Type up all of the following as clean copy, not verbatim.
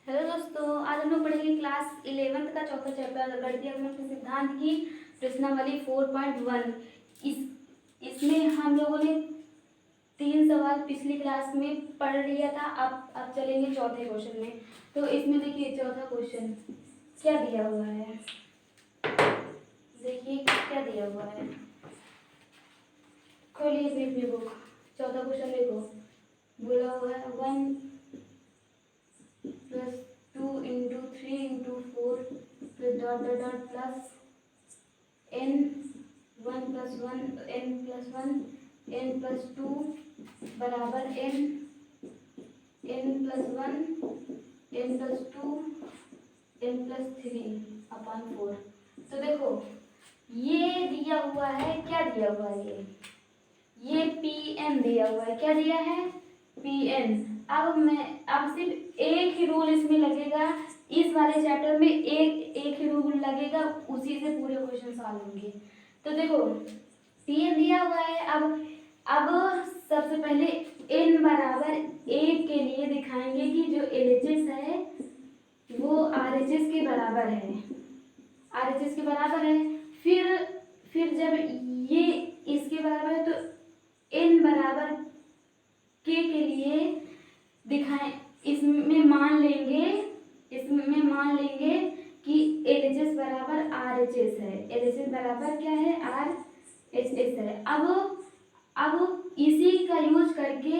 Hello दोस्तों, आज हम लोग पढ़ेंगे क्लास 11th का चौथा चैप्टर गणितीय अंकगणित के सिद्धांत की प्रश्नावली 4.1। इसमें हम लोगों ने 3 सवाल पिछली क्लास में पढ़ लिया था। अब चलेंगे चौथे क्वेश्चन में। तो इसमें देखिए चौथा क्वेश्चन क्या दिया हुआ है। देखिए क्या दिया हुआ है, खोलिए अपनी बुक। चौथा क्वेश्चन देखो, बोला हुआ है 1 plus 2 into 3 into 4 plus dot dot dot plus n 1 plus 1 n plus 1 n plus 2 बराबर n plus 1 n plus 2 n plus 3 upon 4। तो देखो ये दिया हुआ है, क्या दिया हुआ है, ये pn दिया हुआ है। क्या दिया है? pn। अब सिर्फ एक ही रूल इसमें लगेगा, इस वाले चैप्टर में एक ही रूल लगेगा, उसी से पूरे क्वेश्चन सॉल्व होंगे। तो देखो pn दिया हुआ है। अब सबसे पहले n बराबर 1 के लिए दिखाएंगे कि जो LHS है वो RHS के बराबर है, RHS के बराबर है। फिर जब ये इसके बराबर है तो n बराबर k के लिए दिखाएं, इसमें मान लेंगे कि LHS बराबर RHS है। LHS बराबर क्या है? RHS है। अब इसी का यूज करके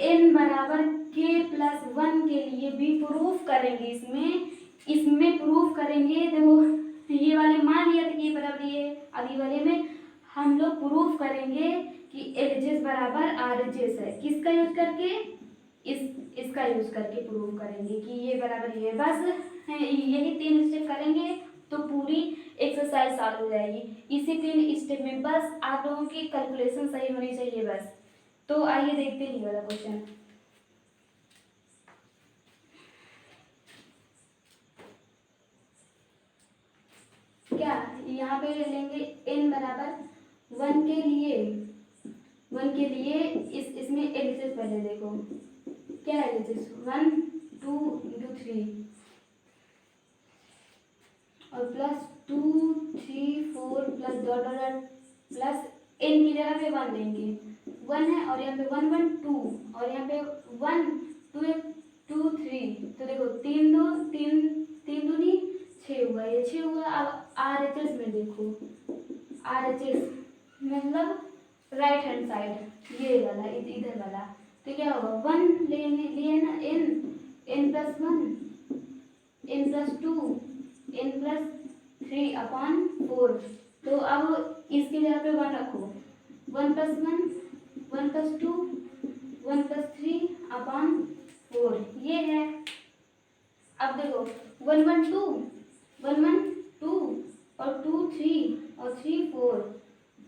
n बराबर k प्लस 1 के लिए भी प्रूफ करेंगे। इसमें प्रूफ करेंगे। देखो ये वाले मान लिया था कि ये बराबर ये, अब ये वाले में हम लोग प्रूफ करेंगे कि LHS बराबर RHS है। किसका यूज करके? इसका यूज करके प्रूव करेंगे कि ये बराबर ये। बस यही 3 स्टेप करेंगे तो पूरी एक्सरसाइज सॉल्व हो जाएगी। इसी 3 स्टेप में बस आप लोगों की कैलकुलेशन सही होनी चाहिए बस। तो आइए देखते हैं ये वाला क्वेश्चन। क्या यहाँ पे लेंगे n बराबर 1 के लिए इसमें LHS पहले देखो क्या है। LHS 1 2 इंटू 3 और plus 2 3 4 plus dot dot dot plus n की जगह पे 1 लेंगे। 1 है और यहाँ पे 1 1 2 और यहाँ पे 1 2 2 3। तो देखो 3 दूनी 6 हुआ, ये 6 हुआ। अब RHS में देखो, RHS मतलब राइट हैंड साइड ये वाला इधर वाला। तो क्या होगा? 1 लिए ना n plus 1 n plus 2 n plus 3 upon 4। तो अब इसकी जगह पे 1 रखो। 1 प्लस 1 प्लस 2 1 प्लस 3 अपॉन 4 ये है। अब देखो 1 1 2 1 1 2 और 2 3 और 3 4।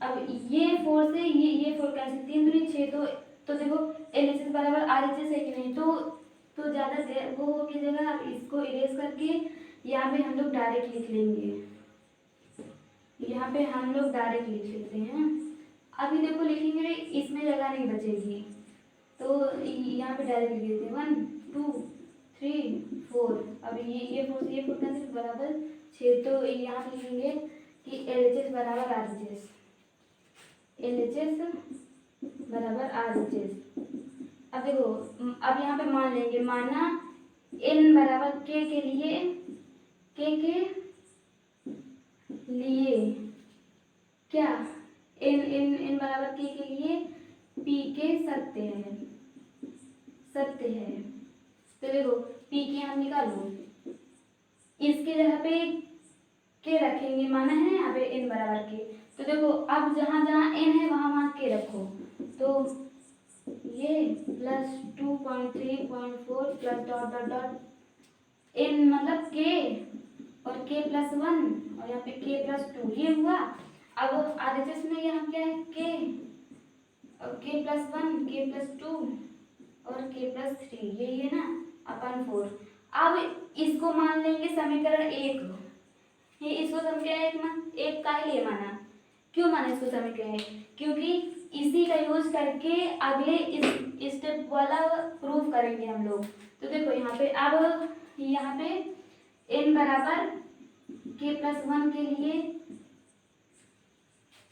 अब ये 4 से ये 4 कैंसिल, 3 दूनी 6। तो देखो LHS बराबर RHS है कि नहीं। तो ज़्यादा वो की जगह अब इसको इरेज करके यहाँ पे हम लोग डायरेक्ट लिख लेंगे। यहाँ पे हम लोग डायरेक्ट लिख लेते हैं। अभी देखो लिखेंगे इसमें जगह नहीं बचेगी, तो यहाँ पे डायरेक्ट लिख देते हैं 1 2 3 4। अब ये 4 से ये 4 कैंसिल बराबर 6। तो यहाँ पे लिखेंगे कि LHS बराबर RHS, LHS बराबर RHS। अब देखो अब यहाँ पे मान लेंगे, माना n बराबर k के लिए क्या n बराबर k के लिए p के सत्य है। तो देखो p के हम निकालो, इसके जगह पे k रखेंगे, माना है यहाँ पे n बराबर k। तो देखो अब जहाँ जहाँ n है वहाँ k रखो। तो ये plus 2.3.4 plus dot dot dot n मतलब k और k प्लस 1 और यहाँ पे k प्लस 2 ये हुआ। अब RHS में यहाँ क्या है? k और k प्लस 1 k प्लस 2 और k प्लस 3 ये है ना अपन 4। अब इसको मान लेंगे समीकरण 1। ये इसको समीकरण 1 का ही लिए माना। क्यों माना इसको समीकरण 1? क्योंकि इसी का यूज करके अगले इस स्टेप वाला प्रूफ करेंगे हम लोग। तो देखो यहाँ पे अब यहाँ पे n बराबर k प्लस 1 के लिए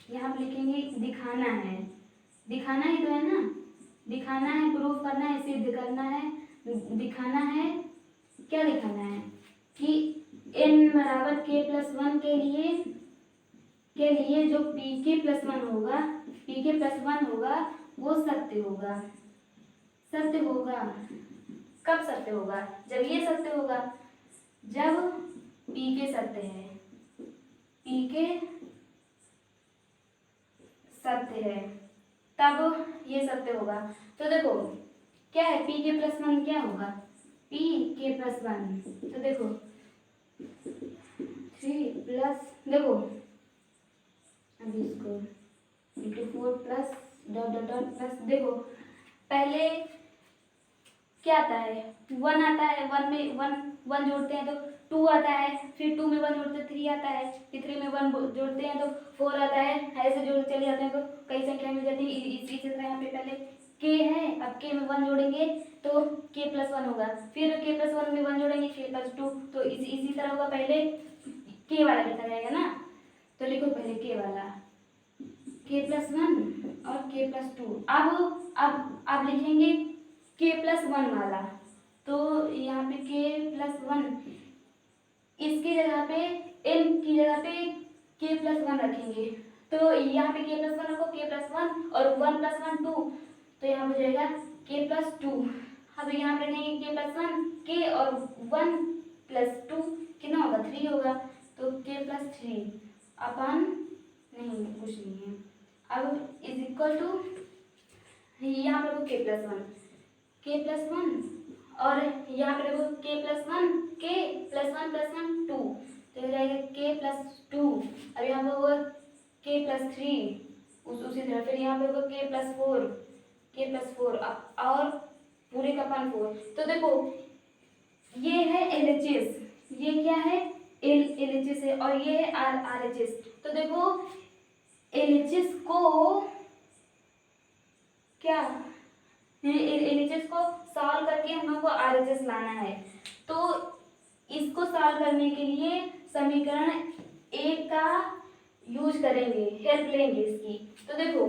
यहाँ पे लिखेंगे दिखाना है, दिखाना ही तो है ना, दिखाना है, प्रूफ करना है, सिद्ध करना है, दिखाना है, क्या दिखाना है कि n बराबर k प्लस 1 के लिए जो pk प्लस 1 होगा, pk प्लस 1 होगा वो सत्य होगा। सत्य होगा कब सत्य होगा? जब ये सत्य होगा, जब pk सत्य है, pk सत्य है तब ये सत्य होगा। तो देखो क्या है, pk प्लस 1 क्या होगा, pk प्लस 1, तो देखो 3 प्लस, देखो अभी इसको into 4 plus dot dot dot plus, देखो पहले क्या आता है, 1 आता है, 1 में 1 जोड़ते हैं तो 2 आता है, फिर 2 में 1 जोड़ते हैं 3 आता है, फिर 3 में 1 जोड़ते हैं तो 4 आता है, ऐसे जोड़ चले जाते हैं तो कई संख्या मिल जाती है। इसी तरह यहाँ पे पहले k है, अब k में 1 जोड़ेंगे तो k प्लस 1 होगा, फिर k प्लस 1 में 1 जोड़ेंगे k प्लस 2, तो इसी तरह होगा। पहले k वाला लिखा जाएगा ना, तो लिखो पहले k वाला, k प्लस 1 और k प्लस 2। अब लिखेंगे k प्लस 1 वाला, तो यहाँ पे k प्लस 1, इसकी जगह पे n की जगह पे k प्लस 1 रखेंगे, तो यहाँ पे k प्लस 1 रखो, k प्लस 1 और 1 प्लस 1 2, तो यहाँ हो जाएगा k प्लस 2। अब यहाँ पे रखेंगे k प्लस 1, k और 1 प्लस 2 कितना होगा, 3 होगा, तो k प्लस 3 अपन नहीं कुछ नहीं है। अब इज इक्वल टू यहाँ पे रखो k प्लस 1, k प्लस 1 और यहाँ पे देखो k plus 1, k plus 1 plus 1 2, तो हो जाएगा k प्लस 2। अब यहाँ पे होगा k प्लस 3, उसी तरह फिर यहाँ पे होगा k प्लस 4, k प्लस 4 और पूरे का पान 4। तो देखो ये है LHS, ये क्या है LHS है और ये है RHS। तो देखो LHS को क्या, LHS को सॉल्व करके हम लोग को RHS लाना है, तो इसको सॉल्व करने के लिए समीकरण 1 का यूज करेंगे, हेल्प लेंगे इसकी। तो देखो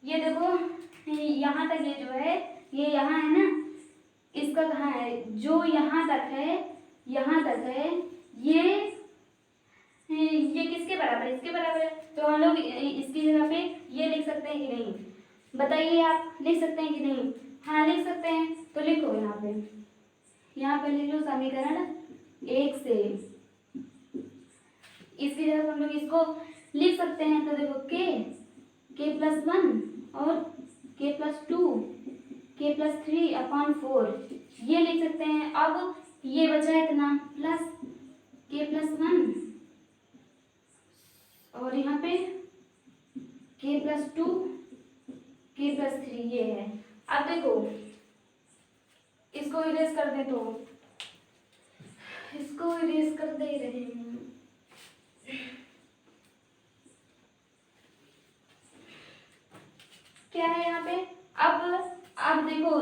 ये देखो यहाँ तक, ये जो है ये यहाँ है ना, इसका कहाँ है, जो यहाँ तक है, यहाँ तक है, ये किसके बराबर है, इसके बराबर है, तो हम लोग इसकी जगह पे ये लिख सकते हैं कि नहीं, बताइए आप लिख सकते हैं कि नहीं? हाँ लिख सकते हैं, तो लिखो यहाँ पे लिख लो समीकरण 1 से, इसकी जगह हम लोग इसको लिख सकते हैं। तो देखो k प्लस 1 और k plus 2, k plus 3 upon 4 ये लिख सकते हैं। अब ये बचा इतना प्लस k प्लस 1 और यहाँ पे k प्लस 2, k प्लस 3 ये है। अब देखो इसको इरेज कर दे, तो इसको इरेज कर दे रहे हैं, क्या है यहाँ पे, अब देखो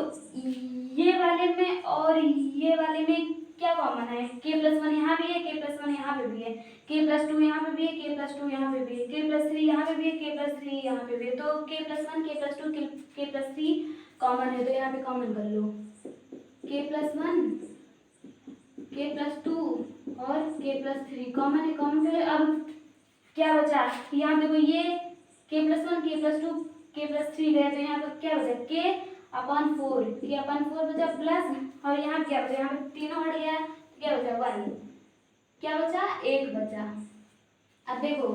ये वाले में और ये वाले में क्या कॉमन है, k प्लस 1 यहाँ भी है, k प्लस 1 यहाँ पे भी है, k प्लस 2 यहाँ पे भी है, k प्लस 2 यहाँ पे भी है, k प्लस 3 यहाँ पे भी है, k प्लस 3 यहाँ पे भी है, तो k plus 1, k plus 2, k plus 3 common है, तो यहाँ पे कॉमन कर लो, k प्लस 1, k प्लस 2 और k प्लस 3 कॉमन है, कॉमन कर लो। अब क्या बचा, यहाँ देखो ये k plus 1, k plus 2, k plus 3 गया, तो यहाँ पर क्या बचा, k अपॉन 4, k अपॉन 4 बचा प्लस, और यहाँ क्या बचा, यहाँ पर तीनों हट गया, क्या बचा 1, क्या बचा 1 बचा। अब देखो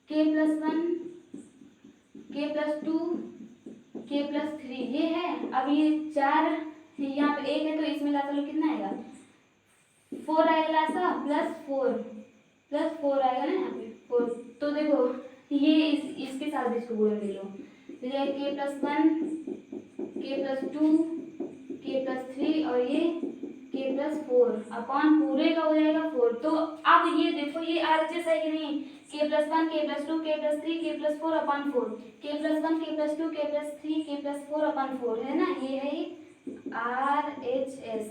k plus 1, k plus 2, k plus 3 ये है। अब ये 4 यहाँ पे 1 है, तो इसमें लासा लो कितना आएगा, 4 आएगा लासा, प्लस 4 आएगा ना यहाँ पे 4। तो देखो ये इसके साथ भी इसको गुणन ले लो, तो जाएगा k plus 1, k plus 2, k plus 3 और ये k प्लस 4 अपॉन पूरे का हो जाएगा 4। तो अब ये देखो ये RHS है कि नहीं, k plus 1, k plus 2, k plus 3, k plus 4 upon 4, k plus 1, k plus 2, k plus 3, k plus 4 upon 4 है ना, ये है RHS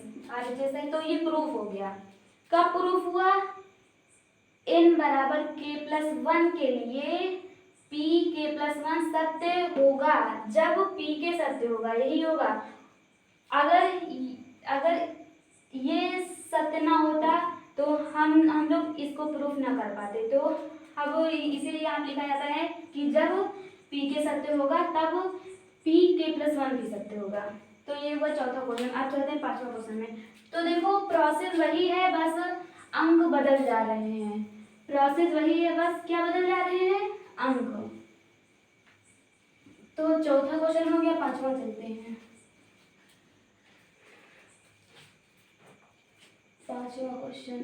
है, तो ये प्रूफ हो गया। कब प्रूफ हुआ? n बराबर k+1 के लिए pk+1 सत्य होगा, जब pk सत्य होगा, यही होगा। अगर ये सत्य ना होता तो हम लोग इसको प्रूफ ना कर पाते। तो अब इसीलिए यहाँ लिखा जाता है कि जब pk सत्य होगा तब pk+1 भी सत्य होगा। तो ये हुआ चौथा क्वेश्चन। अब चलते हैं पांचवा क्वेश्चन में। तो देखो प्रोसेस वही है, बस अंक बदल जा रहे हैं। प्रोसेस वही है, बस क्या बदल जा रहे हैं? अंक। तो चौथा क्वेश्चन हो गया, पांचवा चलते हैं। पांचवा क्वेश्चन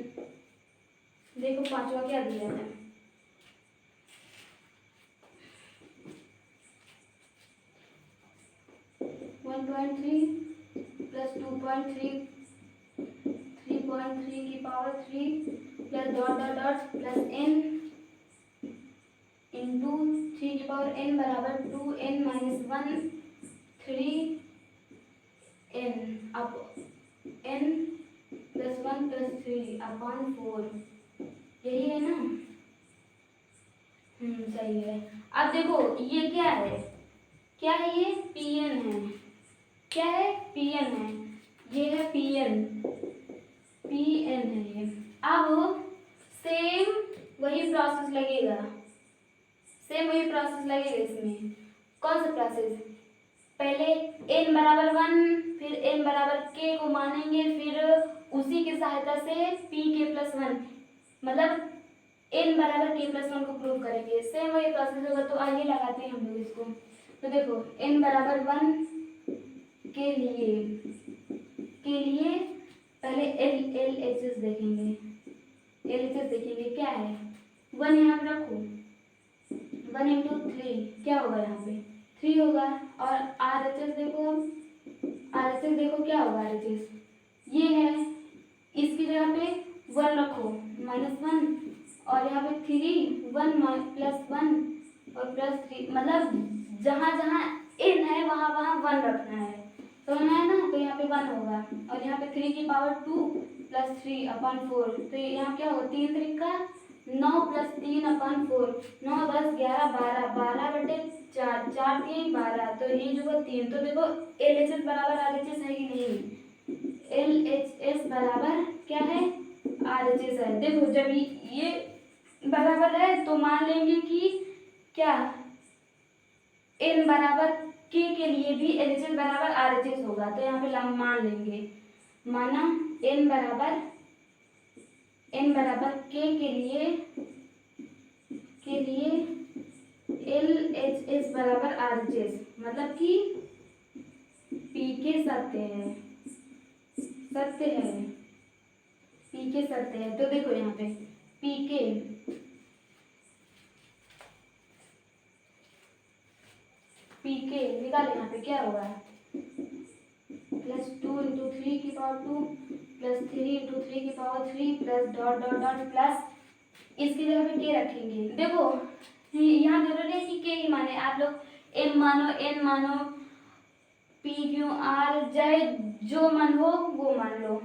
देखो, पांचवा क्या दिया है। वन 1.3 प्लस 2.3 3.3 की power 3 plus dot dot dot plus n into 3 की पावर n बराबर 2n माइनस 1 3n अब n प्लस 1 प्लस 3 अपॉन 4। यही है ना? सही है। अब देखो ये क्या है? क्या है ये? Pn है। क्या है? Pn है। ये है Pn है ये। अब सेम वही प्रोसेस लगेगा, इसमें। कौन सा प्रोसेस? पहले n बराबर 1, फिर n बराबर k को मानेंगे, फिर उसी की सहायता से pk+1 मतलब n बराबर k+1 को प्रूव करेंगे। सेम वही प्रोसेस होगा। तो आइए लगाते हैं हम लोग इसको। तो देखो n बराबर 1 के लिए पहले LHS देखेंगे। क्या है? 1 यहाँ पे रखो, 1 इंटू 3 क्या होगा? यहाँ पे 3 होगा। और RHS देखो क्या होगा? RHS ये है, इसकी जगह पे 1 रखो, -1 और यहाँ पे 3 1 प्लस 1 और प्लस 3 मतलब जहाँ जहाँ n है वहाँ 1 रखना है, समझना है ना? तो यहाँ पे 1 होगा और यहाँ पे 3 की पावर 2 प्लस 3 अपॉन 4। तो यहाँ क्या होगा? 3 त्रिका 9 प्लस 3 अपॉन 4, 9 10 11 12 12 बटे 4 4 3 12। तो ये जो है 3। तो देखो LHS बराबर RHS है कि नहीं? LHS बराबर क्या है? RHS है। देखो जब ये बराबर है तो मान लेंगे कि क्या n बराबर k के लिए भी LHS बराबर RHS होगा। तो यहाँ पे मान लेंगे, माना n बराबर k के लिए LHS बराबर RHS मतलब कि pk सत्य है। pk सत्य है। तो देखो यहाँ पे pk निकाले। यहाँ पे क्या होगा? प्लस 2 इंटू 3 की पावर 2 प्लस 3 इंटू 3 की power 3 plus dot dot dot plus इसकी जगह पे के रखेंगे। देखो यहाँ जरूरी है कि के ही माने, आप लोग m मानो n मानो p q r चाहे जो मन हो वो मान लो।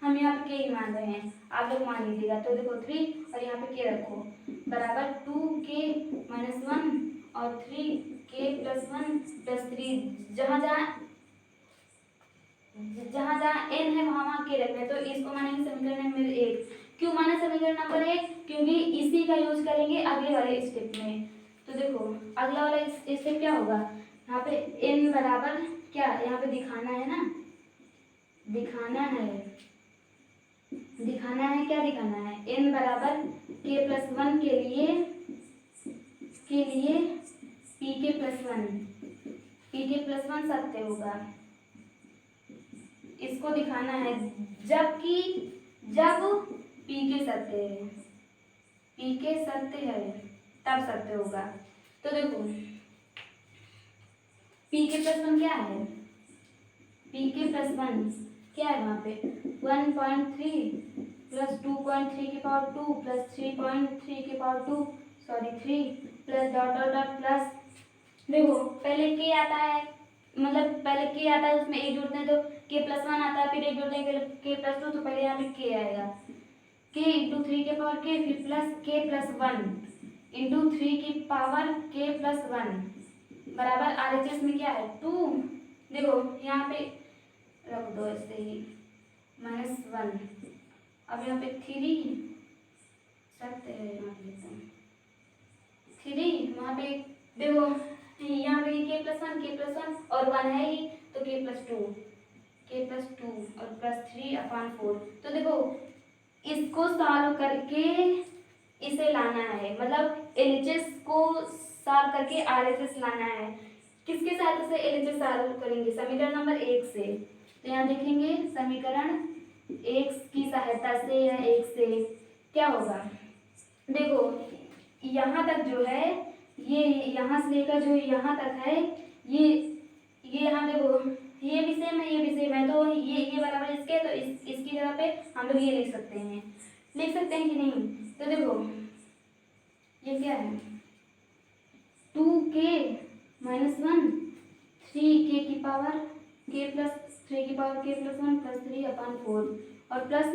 हम यहाँ पे के ही मान रहे हैं, आप लोग मान लीजिएगा। तो देखो 3 और यहाँ पे के रखो बराबर 2k माइनस 1 और 3k प्लस 1 प्लस 3 जहाँ जहाँ n है वहाँ के रखना है। तो इसको मानेंगे समीकरण नंबर 1। क्यों माना समीकरण नंबर 1? क्योंकि इसी का यूज करेंगे अगले वाले स्टेप में। तो देखो अगला वाला स्टेप क्या होगा? यहाँ पे n बराबर क्या यहाँ पे दिखाना है ना, दिखाना है क्या दिखाना है? n बराबर k+1 के लिए pk+1 सत्य होगा, इसको दिखाना है। जब pk सत्य है तब सत्य होगा। तो देखो pk+1 क्या है? pk+1 क्या है? वहाँ पे 1.3 प्लस 2.3 की पावर 2 प्लस 3.3 की power 3 plus dot dot dot plus. देखो पहले के आता है मतलब पहले के आता है उसमें एक जोड़ते हैं तो k+1 आता है, फिर एक जोड़ते हैं k+2, तो पहले यहाँ पे k आएगा, k इंटू 3 के पावर k, फिर प्लस k+1 इंटू 3 की पावर k+1 बराबर RHS में क्या है 2। देखो यहाँ पे रख दो ऐसे ही -1। अब यहाँ पे 3 सकते हैं, यहाँ पे लेते हैं 3, वहाँ पे देखो यहाँ पे k+1 और 1 है ही तो k+2 और +3/4। तो देखो इसको सॉल्व करके इसे लाना है, मतलब LHS को सॉल्व करके RHS लाना है। किसके सहायता से LHS सॉल्व करेंगे? समीकरण नंबर 1 से। तो यहाँ देखेंगे समीकरण 1 की सहायता से या 1 से क्या होगा। देखो यहाँ तक जो है ये यहाँ से लेकर जो यहाँ तक है ये यहाँ देखो ये भी सेम है, ये भी सेम है, तो ये बराबर इसके, तो इसकी जगह पे हम लोग ये लिख सकते हैं कि नहीं। तो देखो ये क्या है 2k - 1 3k की पावर k+3 की पावर k+1 +3/4 और प्लस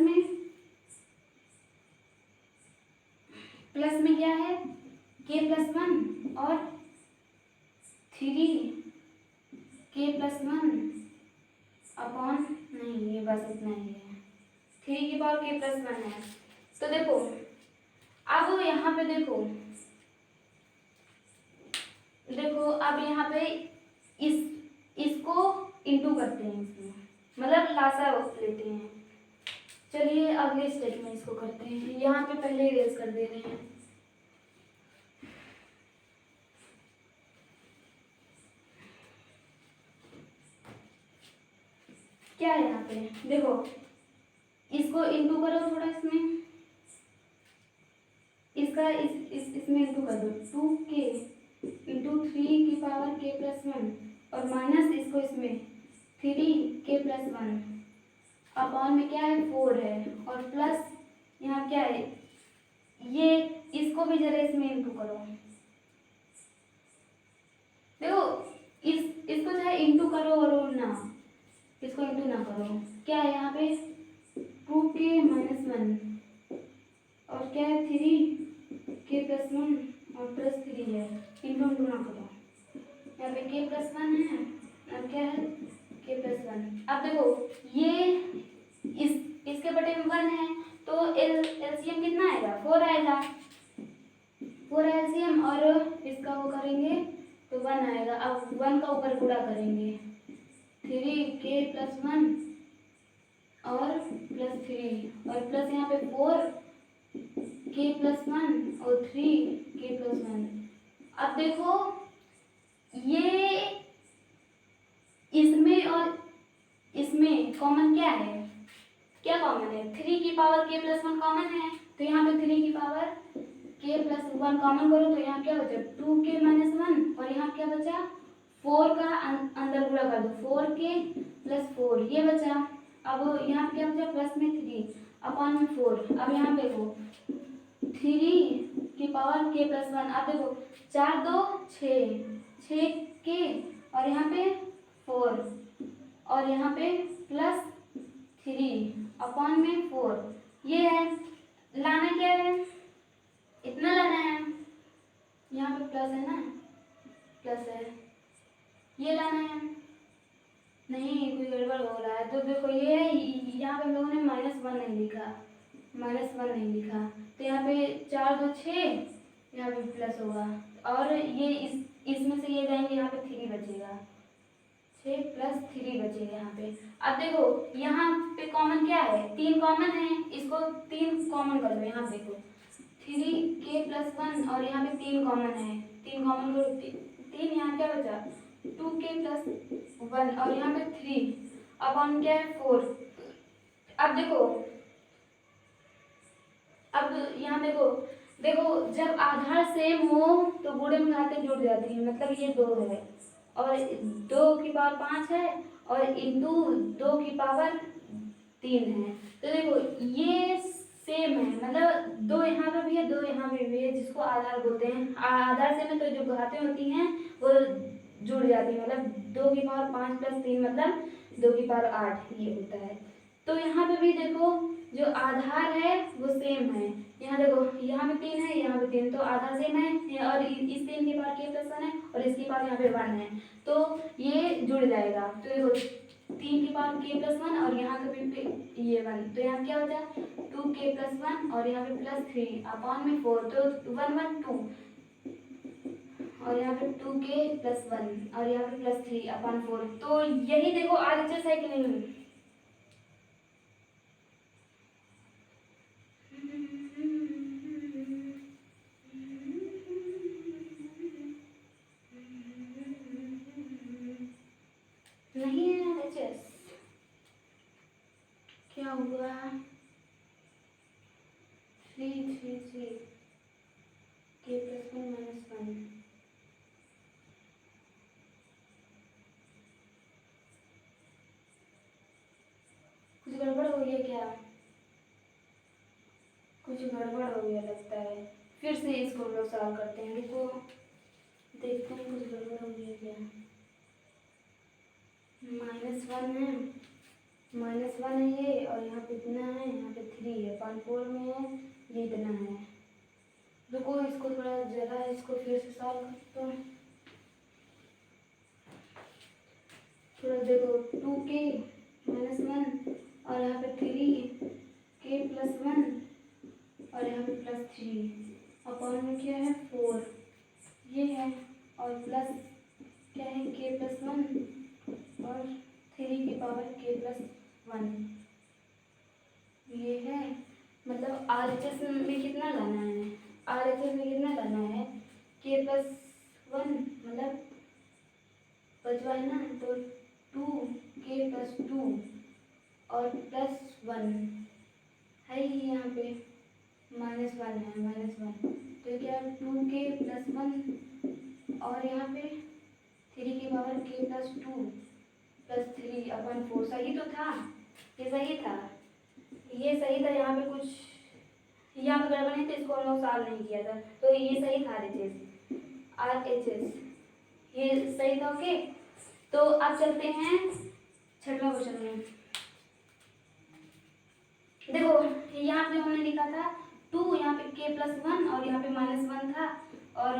में क्या है k+1 और 3k+1 अपॉन नहीं, ये बस इतना ही है, 3 की पावर k+1 है। तो देखो अब यहाँ पे देखो अब यहाँ पे इसको इंटू करते हैं, इसमें मतलब लासा लेते हैं। चलिए अगले स्टेप में इसको करते हैं, यहाँ पे पहले इरेज कर दे रहे हैं। क्या है यहाँ पे देखो इसको इंटू करो थोड़ा, इसमें इंटू कर दो 2k इंटू 3 की पावर k+1 और माइनस इसको इसमें 3k+1 अपॉन में क्या है 4 है और प्लस यहाँ क्या है ये इसको भी जरा इसमें इंटू करो। देखो इसको चाहे इंटू करो और ना, इसको इंटू ना करो। क्या है यहाँ पे 2k - 1 और क्या है 3k+1 और +3 है, इंटू ना करो। यहाँ पे k+1 है और क्या है k+1। अब देखो ये इसके बटे में 1 है तो एलसीएम कितना आएगा 4 आएगा, 4 एलसीएम और इसका वो करेंगे तो 1 आएगा। अब 1 का ऊपर गुणा करेंगे 3k+1 और +3 और प्लस यहाँ पे 4k+1 और 3k+1। अब देखो ये इसमें और इसमें कॉमन क्या है, क्या कॉमन है 3 की पावर k+1 कॉमन है, तो यहाँ पे 3 की पावर k+1 कॉमन करो तो यहाँ क्या बचा 2k - 1 और यहाँ क्या बचा 4 का अंदर गुणा कर दो 4k+4 ये बचा। अब यहाँ पे क्या बचा प्लस में 3 अपॉन में 4। अब यहाँ पे देखो 3 की पावर k+1, अब देखो 4 2 6k और यहाँ पे 4 और यहाँ पे +3 अपॉन में 4 ये है। लाना क्या है इतना लाना है, यहाँ पे प्लस है ना, प्लस है, ये लाना है। नहीं कोई गड़बड़ हो रहा है तो देखो ये यहाँ पे हम लोगों ने -1 नहीं लिखा, तो यहाँ पे 4 2 6 यहाँ पे प्लस होगा और ये इसमें से ये जाएंगे, यहाँ पे 3 बचेगा 6 + 3 बचेगा यहाँ पे। अब देखो यहाँ पे कॉमन क्या है 3 कॉमन है, इसको 3 कॉमन कर दो। यहाँ देखो 3k+1 और यहाँ पे 3 कॉमन है, 3 कॉमन करो 3 यहाँ क्या बचा 2k+1 और यहाँ पे 3 अपॉन क्या है 4। अब देखो अब यहाँ देखो जब आधार सेम हो तो गुणे में घातें जुड़ जाती है, मतलब ये 2 है और 2 की पावर 5 है और इंटू 2 की पावर 3 है। तो देखो ये सेम है, मतलब 2 यहाँ पे भी है 2 यहाँ पे भी है, जिसको आधार बोलते हैं। आधार से में तो जो घातें होती हैं वो जुड़ जाती है, मतलब 2 की पावर 5 प्लस 3 मतलब 2 की पावर 8 ये होता है। तो यहाँ पे भी देखो जो आधार है वो सेम है। यहाँ देखो यहाँ पे 3 है, यहाँ पे 3, तो आधार सेम है और इस 3 की पावर k प्लस 1 है और इसकी पावर यहाँ पे 1 है, तो ये जुड़ जाएगा। तो देखो 3 की पावर k प्लस 1 और यहाँ का भी ये 1, तो यहाँ क्या हो जाए 2k प्लस 1 और यहाँ पे प्लस 3 अपॉन में 4, तो 1 1 2 और यहाँ पे 2k प्लस 1 और यहाँ पे प्लस 3 अपॉन 4। तो यही देखो RHS है कि नहीं। नहीं है RHS, क्या हुआ 3 3 3 k प्लस 1 माइनस 1। कुछ गड़बड़ हो गया क्या, कुछ गड़बड़ हो गया लगता है। फिर से इसको हम लोग सॉल्व करते हैं। देखो देखते हैं कुछ गड़बड़ हो गया क्या। -1 है, -1 है ये और यहाँ पे इतना है, यहाँ पे 3 है, 4 में है, ये इतना है। रुको इसको थोड़ा जरा इसको फिर से सॉल्व करते हैं। थोड़ा देखो 2k -1 और यहाँ पे 3k प्लस 1 और यहाँ पे प्लस 3 अपॉन में क्या है 4 ये है और प्लस क्या है k प्लस 1 और 3 की पावर k प्लस 1 ये है। मतलब RHS में कितना लाना है, RHS में कितना लाना है k प्लस 1 मतलब बचवा है ना, तो 2k प्लस 2 और प्लस 1 है ही यहाँ पे -1 है -1, तो क्या 2k प्लस 1 और यहाँ पे 3 की पावर k प्लस 2 प्लस 3 अपन 4। सही तो था, ये सही था, ये सही था। यहाँ पे कुछ यहाँ पे गड़बड़ नहीं था, इसको हम लोग सॉल्व नहीं किया था, तो ये सही था RHS ये सही था। ओके, तो अब चलते हैं 6वां क्वेश्चन में। देखो यहाँ पे हमने लिखा था 2, यहाँ पे k प्लस 1 और यहाँ पे -1 था और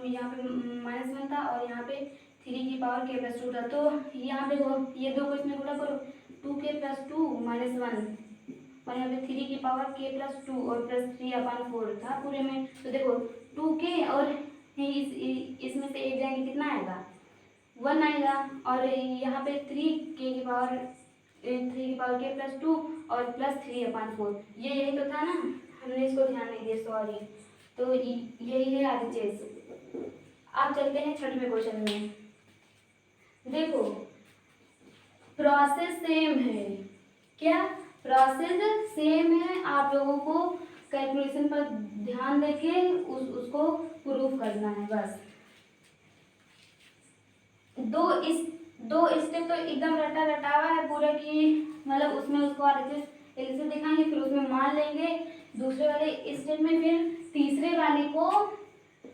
यहाँ पे -1 था और यहाँ पे 3 की पावर k प्लस 2 था। तो यहाँ पे ये दो को इसमें गुणा करो, 2k प्लस 2 -1 और यहाँ पे 3 की पावर k प्लस 2 और प्लस 3 अपॉन 4 था पूरे में। तो देखो 2k और इसमें से एक जाएंगे, कितना आएगा 1 आएगा और यहाँ पे 3 की पावर k प्लस 2 और प्लस 3 अपॉन 4 ये यही तो था ना, हमने इसको ध्यान नहीं दिया, सॉरी। तो यही है RHS। अब चलते हैं 6वें क्वेश्चन में। देखो प्रोसेस सेम है, क्या प्रोसेस सेम है, आप लोगों को कैलकुलेशन पर ध्यान देके उसको प्रूफ करना है बस। दो स्टेप तो एकदम रटा हुआ है पूरा की, मतलब उसमें उसको RHS से दिखाएंगे, फिर उसमें मान लेंगे दूसरे वाले स्टेप में, फिर तीसरे वाले को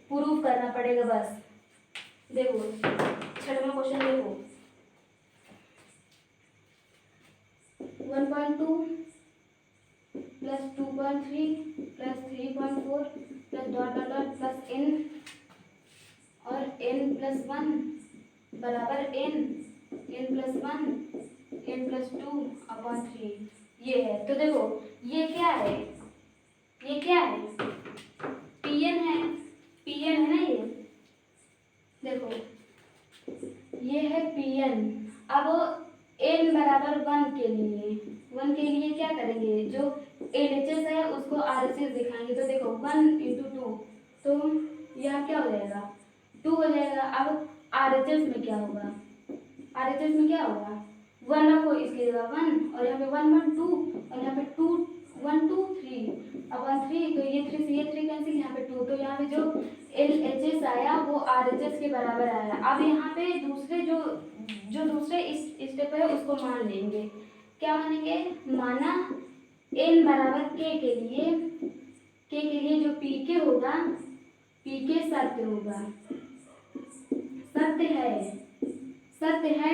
प्रूफ करना पड़ेगा बस। देखो 6वां क्वेश्चन देखो 1.2 plus 2.3 plus 3.4 plus dot dot dot plus n और n प्लस 1 बराबर n plus 1 n plus 2 upon 3 ये है। तो देखो ये क्या है, ये क्या है Pn है, Pn है ना, ये देखो ये है Pn। अब n बराबर 1 के लिए क्या करेंगे, जो LHS है उसको RHS दिखाएंगे। तो देखो 1 × 2 तो यहाँ क्या हो जाएगा 2 हो जाएगा। अब RHS में क्या होगा, RHS में क्या होगा 1 रखो इसकी जगह 1 और यहाँ पे 1 1 2 और यहाँ पे 2 1 2 3 अपॉन 3, तो ये 3 से ये 3 कैंसिल, यहाँ पे 2, तो यहाँ पे जो LHS आया वो RHS के बराबर आया। अब यहाँ पे दूसरे दूसरे स्टेप है उसको मान लेंगे। क्या मानेंगे, माना n बराबर k के लिए जो pk होगा, pk सत्य होगा, सत्य है सत्य है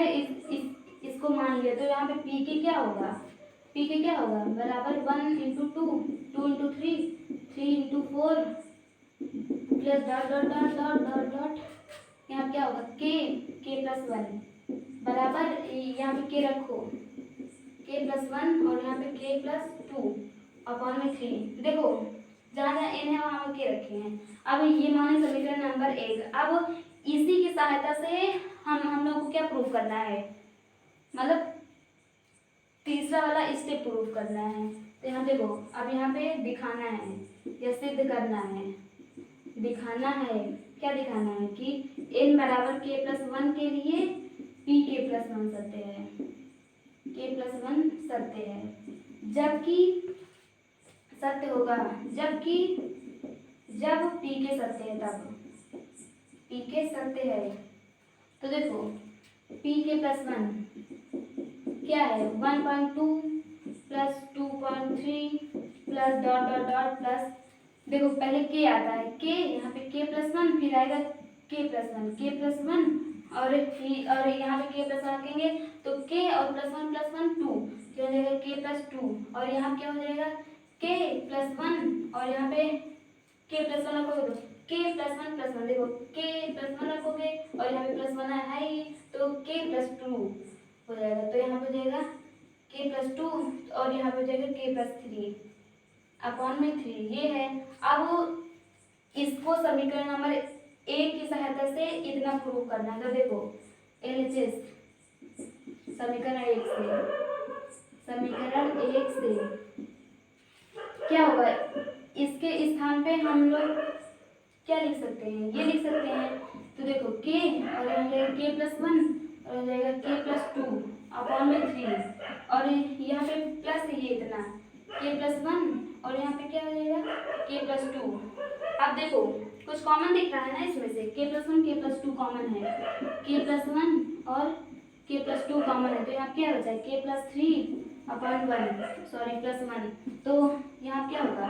इसको मान लिया, तो यहाँ पे पी के क्या होगा, पी के क्या होगा बराबर 1 into 2, 2 into 3, 3 into 4 plus dot dot dot dot dot dot, यहाँ क्या होगा के प्लस 1 बराबर, यहाँ पे के रखो के प्लस 1 और यहाँ पे के प्लस 2 अपॉन में 3। देखो जहाँ जहाँ एन है वहाँ के रखे हैं। अब ये माने समीकरण नंबर 1। अब इसी की सहायता से हम लोग को क्या प्रूव करना है, मतलब तीसरा वाला स्टेप प्रूव करना है। तो यहाँ देखो, अब यहाँ पे दिखाना है या सिद्ध करना है, दिखाना है, क्या दिखाना है कि n बराबर k प्लस 1 के लिए p k प्लस 1 सत्य है, k प्लस 1 सत्य है, जबकि सत्य होगा जबकि जब p k सत्य है, तब p k सत्य है। तो देखो p k प्लस 1 क्या है 1.2 plus 2.3 plus dot dot dot plus, देखो पहले के आता है के, यहाँ पे के प्लस 1, फिर आएगा के प्लस 1, के प्लस 1 और यहाँ पे के प्लस 1 रखेंगे तो के और प्लस 1 2, क्या हो जाएगा के प्लस 2, और यहाँ क्या हो जाएगा के प्लस 1 और यहाँ पे के प्लस 1 रखोगे तो के प्लस 1 देखो के प्लस 1 रखोगे और यहाँ पे प्लस 1 है ही, तो के प्लस 2 हो जाएगा। तो यहाँ पे हो जाएगा के प्लस 2 और यहाँ पे हो जाएगा के प्लस 3 अपॉन में 3, ये है। अब इसको समीकरण नंबर 1 की सहायता से इतना प्रूव करना है। तो देखो LHS समीकरण 1 से क्या होगा, इसके स्थान पे हम लोग क्या लिख सकते हैं, ये लिख सकते हैं। तो देखो के और यहाँ जाएगा के प्लस 1 और जाएगा के प्लस 2 अपॉन में 3 और यहाँ पे प्लस ये इतना के प्लस 1 और यहाँ पे क्या हो जाएगा के प्लस 2। अब देखो कुछ कॉमन दिख रहा है ना इसमें से, के प्लस 1 के प्लस 2 कॉमन है, के प्लस 1 और के प्लस 2 कॉमन है, तो यहाँ क्या बचा है के प्लस 3 अपॉन 1 सॉरी प्लस 1। तो यहाँ क्या होगा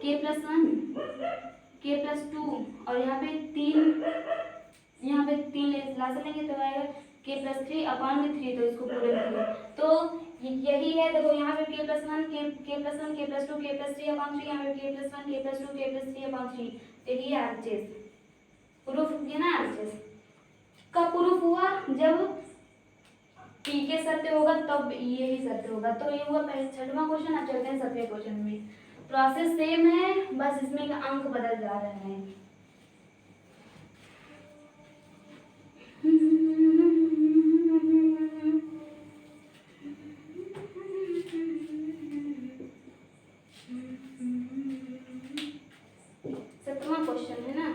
के प्लस 1 के प्लस 2 और यहाँ पे 3 ला लेंगे तो आएगा के प्लस 3 अपॉन में 3, तो इसको पूरे में तो यही है। देखो यहाँ पे के प्लस 1 के प्लस 1 के प्लस 2 के प्लस 3 अपॉन 3, यहाँ पे के प्लस 1 के प्लस 2 के प्लस 3 अपॉन 3, तो ये आरएचएस प्रूफ किया ना। आरएचएस का प्रूफ हुआ जब पी के सत्य होगा तब ये ही सत्य होगा। तो ये हुआ पहले 6वां क्वेश्चन। अब चलते हैं 7वें क्वेश्चन में। प्रोसेस सेम है, बस इसमें का अंक बदल जा रहा है। क्वेश्चन है ना,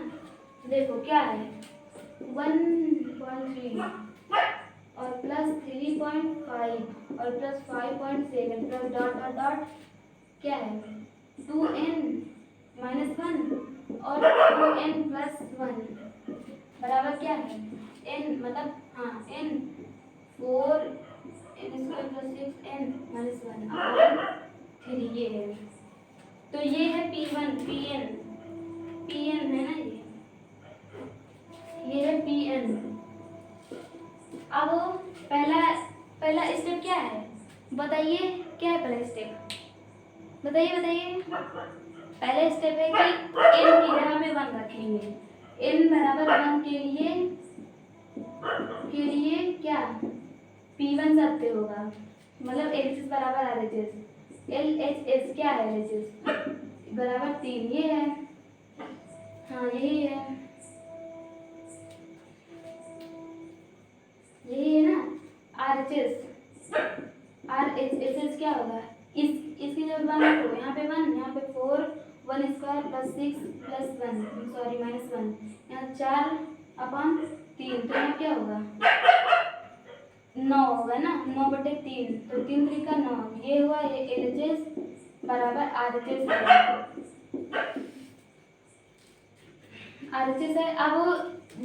देखो क्या है 1.3 और प्लस 3.5 और plus 5.7 plus dot dot dot क्या है 2n माइनस 1 और 2n प्लस 1 बराबर क्या है n, मतलब हाँ n 4 n square plus 6n minus 1 upon 3, ये है। तो ये है P1 Pn है ना, ये है Pn। अब पहला स्टेप क्या है बताइए, क्या है पहला स्टेप बताइए। पहला स्टेप है कि n की जगह पे 1 रखेंगे, n बराबर 1 के लिए क्या P1 सत्य होगा, मतलब LHS बराबर RHS। LHS क्या है LHS बराबर 3, ये है, हाँ यही है ना। RHS क्या होगा, इसकी जब 1 रखो, यहाँ पे 1, यहाँ पे 4 1 square plus 6 plus 1 sorry minus 1, यहाँ 4 अपॉन 3, तो यहाँ क्या होगा 9 होगा ना, 9/3, तो 3 3 का 9, ये हुआ ये LHS बराबर RHS है। अब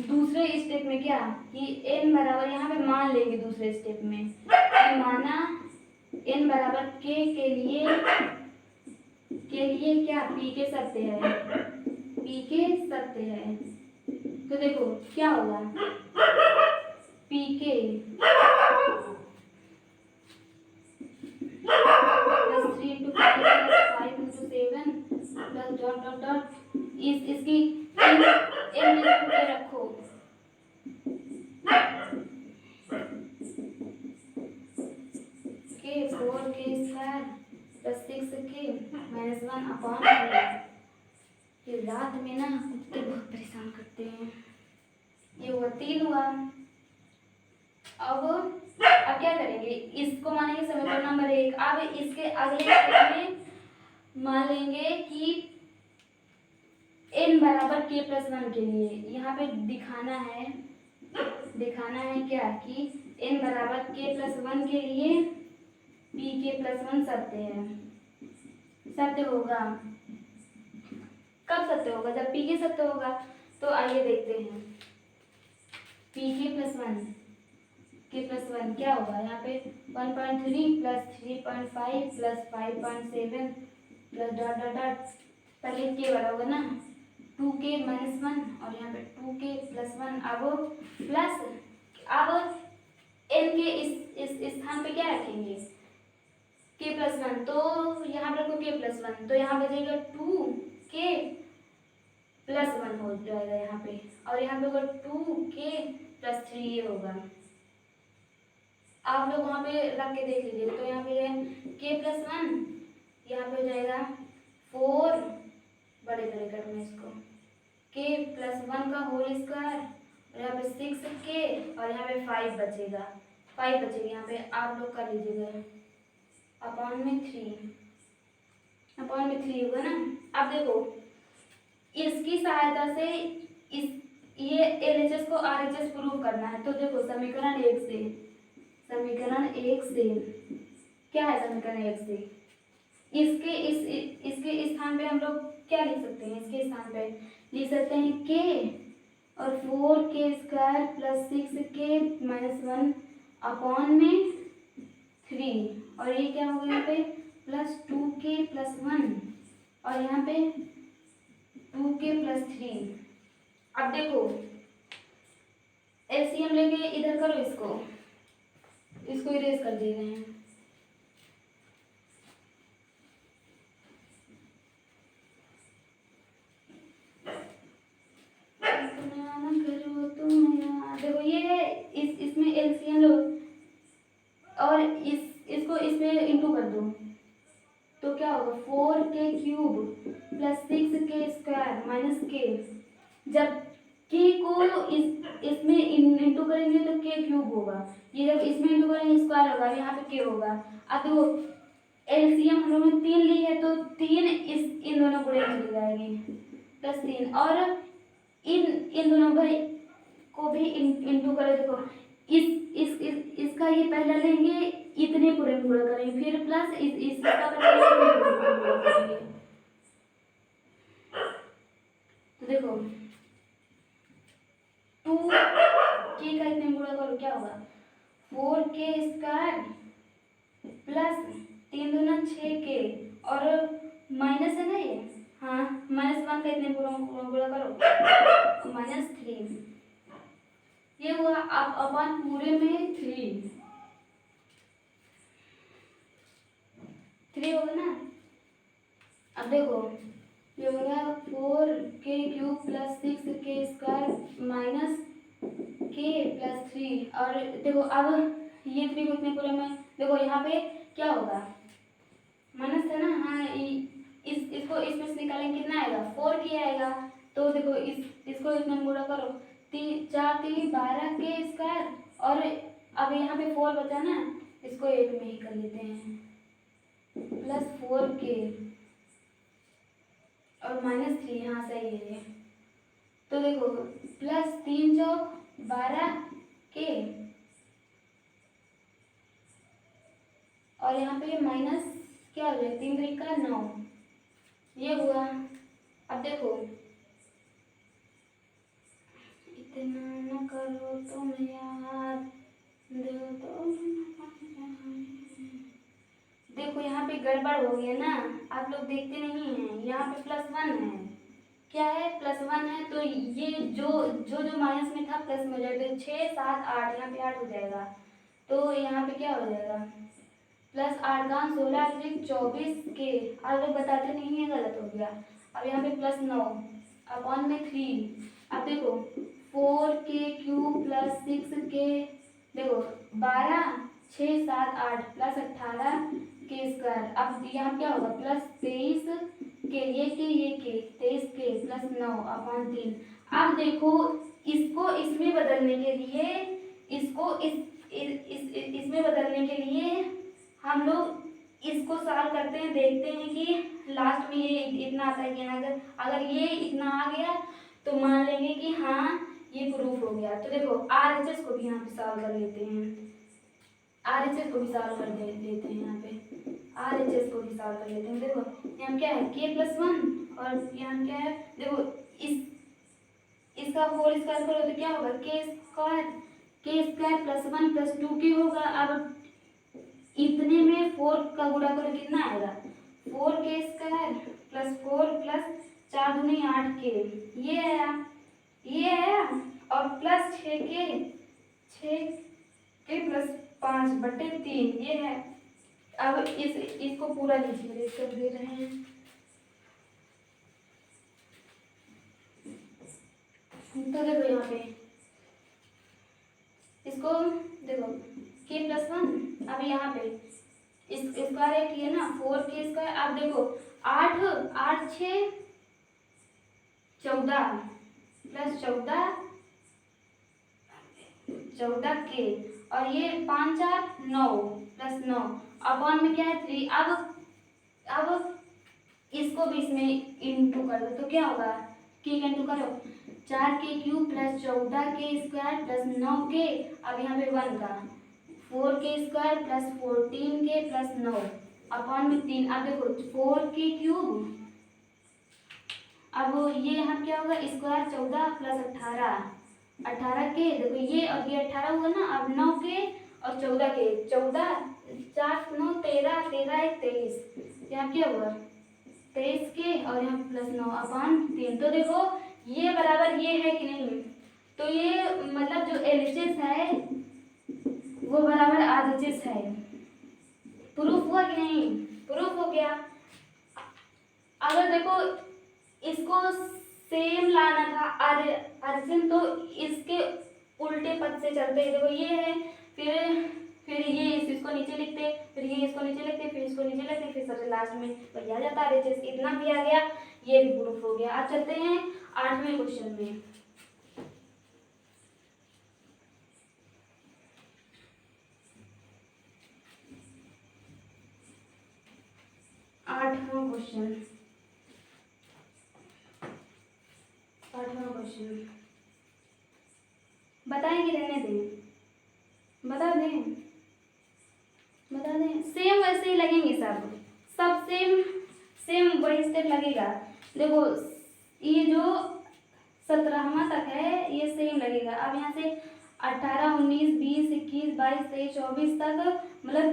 दूसरे स्टेप में क्या कि n बराबर यहाँ पे मान लेंगे, दूसरे स्टेप में माना n बराबर k के लिए क्या p के सत्य है। तो देखो क्या होगा पी के plus 3 × 5 + 5 × 7 plus dot dot dot इसकी एन के रखो। के 4k² प्लस 6k -1 अपॉन 3। ये रात में ना कुत्ते बहुत परेशान करते हैं। ये हुआ 3 हुआ। अब क्या करेंगे, इसको मानेंगे समीकरण नंबर 1। अब इसके अगले स्टेप में मान लेंगे कि n बराबर k+1 के लिए यहाँ पे दिखाना है क्या कि n बराबर k+1 के लिए pk+1 सत्य है। सत्य होगा कब सत्य होगा? जब pk सत्य होगा। तो आइए देखते हैं pk+1 क्या होगा। यहाँ पे 1.3 + 3.5 + 5.7 प्लस डॉट डॉट डॉट पहले के वाला होगा ना 2k - 1 और यहाँ पे 2k+1। अब प्लस अब n के इस स्थान पे क्या रखेंगे k+1। तो यहाँ पे रखो k+1 तो यहाँ बचेगा 2k+1 हो जाएगा यहाँ पे। और यहाँ पे होगा 2k+3 ये होगा। आप लोग वहाँ पे रख के देख लीजिए। तो यहाँ पे k+1 यहाँ पे हो जाएगा 4 बड़े कर में इसको k+1 का होल स्क्वायर और यहाँ पे 6k और यहाँ पे 5 बचेगा। 5 बचेगा यहाँ पे आप लोग कर लीजिएगा अपॉन में 3 होगा ना। अब देखो इसकी सहायता से ये LHS को RHS प्रूव करना है। तो देखो समीकरण 1 से क्या है? समीकरण 1 से इसके स्थान पे हम लोग क्या लिख सकते हैं? इसके स्थान पे लिख सकते हैं k और 4k² प्लस 6k -1 अपॉन में 3 और ये क्या होगा यहाँ पे प्लस 2k+1 और यहाँ पे 2k+3। अब देखो एलसीएम लेके इधर करो, इसको इरेज कर दे रहे हैं। देखो ये है इसमें एलसीएम लो और इसको इसमें इंटू कर दो तो क्या होगा 4k³ प्लस 6k² - k। जब k को इसमें इंटू करेंगे तो k³ होगा। ये जब इसमें इंटू करेंगे स्क्वायर होगा। यहाँ पे k होगा। अब देखो एलसीएम हम लोगों ने 3 ली है तो 3 इन दोनों गुणे में चली जाएगी प्लस 3 और इन दोनों को भी इंटू करें। देखो इसका ये पहला लेंगे इतने पूरे में गुणा करेंगे फिर प्लस इसका करेंगे। तो देखो 2k का इतने में गुणा करो क्या होगा 4k² प्लस 3 दूना 6k और माइनस है ना ये, हाँ -1 का इतने गुणा करो -3 ये हुआ। अब अपन पूरे में 3 होगा ना। अब देखो ये होगा 4k³ plus 6k² - k plus 3 और देखो अब ये 3 को इतने पूरे में देखो यहाँ पे क्या होगा माइनस है ना। हाँ इसको इसमें से निकालेंगे कितना आएगा 4k आएगा। तो देखो इसको इतना गुणा करो 4 3 12k² और अब यहाँ पे 4 बचा ना इसको 1 में ही कर लेते हैं प्लस 4k और -3। हाँ सही है ये। तो देखो प्लस 3 चौक 12k और यहाँ पे माइनस क्या हो जाए 3 3 का 9 ये हुआ। अब देखो इतना न करो तुम यार देखो यहाँ पे गड़बड़ हो गया ना। आप लोग देखते नहीं हैं यहाँ पे +1 है क्या है +1 है, तो ये जो जो जो माइनस में था प्लस में हो जाएगा, 6 7 8 यहाँ पे 8 हो जाएगा, तो यहाँ पे क्या हो जाएगा +8 का 16 × 24 के, आप लोग बताते नहीं है गलत हो गया। अब यहाँ पे +9 अपॉन में 3, अब देखो 4k³ + 6k, देखो 12 6 7 8 + 18k², अब यहाँ क्या होगा +23 के, ये के 23k + 9 अपॉन 3। अब देखो इसको इसमें बदलने के लिए, इसको इसमें बदलने के लिए हम लोग इसको सॉल्व करते हैं, देखते हैं कि लास्ट में ये इतना आता है कि ना, अगर ये इतना आ गया तो मान लेंगे कि हाँ ये प्रूफ हो गया। तो देखो RHS को भी यहाँ पे सॉल्व कर लेते हैं, RHS को भी सॉल्व कर लेते हैं, यहाँ पे RHS को भी सॉल्व कर लेते हैं। देखो यहाँ क्या है k+1 और यहाँ क्या है, देखो इसका होल स्क्वायर करो तो क्या होगा k² +1 + 2k होगा। अब इतने में 4 का गुणा करो कितना आएगा 4k² + 4 + 4 दूनी 8k, ये आया और प्लस 6k + 5/3 ये है। अब इसको पूरा लीजिए, कर दे रहे हैं, तो देखो यहाँ पे इसको देखो k+1, अब यहाँ पे इस स्क्वायर एक है ना 4k², अब देखो 8 8 6 14 + 14k और ये 5 4 9 + 9 अपॉन में क्या है 3। अब इसको भी इसमें इंटू कर दो तो क्या होगा k का इंटू करो 4k³ + 14k² + 9k, अब यहाँ पे 1 का 4k² + 14k + 9 अपॉन में 3। अब देखो 4k³, अब ये यहाँ क्या होगा स्क्वायर 14 + 18 18k, देखो ये और ये 18 हुआ ना, अब 9k और 14k, 14 4 9 13 13 1 23, यहाँ क्या हुआ 23k और यहाँ +9 अपॉन 3। तो देखो ये बराबर ये है कि नहीं, तो ये मतलब जो LHS है वो बराबर RHS है। प्रूफ हुआ कि नहीं, प्रूफ हो गया। अगर देखो इसको सेम लाना था RHS, तो इसके उल्टे पद से चलते, देखो ये है, फिर ये इसको नीचे लिखते, फिर ये इसको नीचे लिखते, फिर इसको नीचे लिखते, फिर सबसे लास्ट में वही आ जाता RHS। इतना भी आ गया, ये भी प्रूफ हो गया। अब चलते हैं 8वें क्वेश्चन में। 8वां क्वेश्चन बताएंगे, रहने दें, बता दें सेम वैसे ही लगेंगे, सब सेम वही स्टेप लगेगा। देखो ये जो 17वां तक है ये सेम लगेगा। अब यहाँ से 18 19 20 21 22 23 24 तक मतलब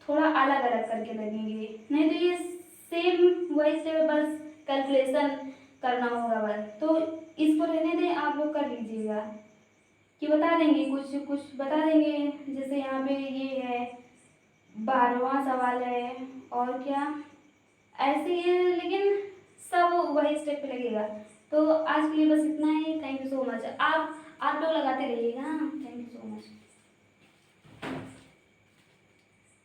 थोड़ा अलग अलग करके लगेंगे, नहीं तो ये सेम वही स्टेप, बस कैलकुलेशन करना होगा बस। तो इसको रहने दें, आप लोग कर लीजिएगा कि बता देंगे, कुछ बता देंगे। जैसे यहाँ पे ये है 12वां सवाल है, और क्या ऐसे ही है, लेकिन सब वही स्टेप पे लगेगा। तो आज के लिए बस इतना ही। Thank you so much. आप लोग लगाते रहिएगा।